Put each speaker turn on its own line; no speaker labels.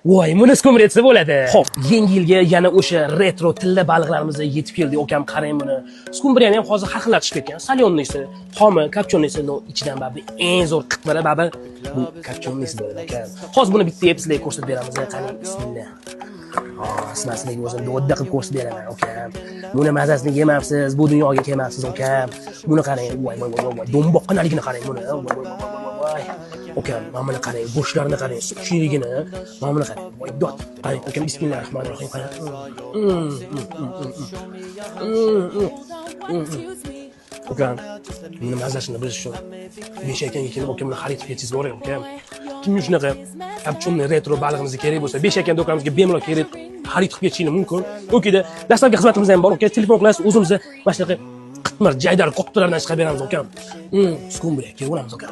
voy, buni skumbriya etsa bo'ladi. Xo'p, yangi yilga yana o'sha retro tilla baliqlarimiz yetib keldi. Okam, qarang buni. Skumbriyani ham hozir har xil chiqib ketgan. Salyonnisi, xomi, kopchonisi, ichidan babi eng zo'r qitmira babi bu kopchonisi bo'ladi akam. Hozir buni bitta yeb sizlarga ko'rsatib beramiz. Qani, bismillah. Sizlarga o'zim dodda qilib ko'rsatib beraman, okam. Buni mazasini yemabsiz, bu dunyoga kelmabsiz, okam. Buni qarang, voy, do'mboqqinaligini qarang buni. Voy. Okam, mana buni qarang, go'shtlarini qarang, kuchligini, mana buni qarang. Voy, dod. Qarang, okam, bismillahirrohmanirrohim. Qarang. Okam, buni mazasini bilish uchun Beshakanga kelib, okamni xarid qilib ketsangiz bo'lar, okam. Kimga shunaqa kapchonni retro balig'imiz kerak bo'lsa, Beshakam do'konimizga bemalol kelib xarid qilib ketishingiz mumkin. O'kida dastlabki xizmatimiz ham bor, okam. Telefon qilasiz, o'zimizni mana shunaqa qitmir, jaydar qo'qtilardan chiqarib beramiz, okam. Skumbriya kelib olamiz, okam.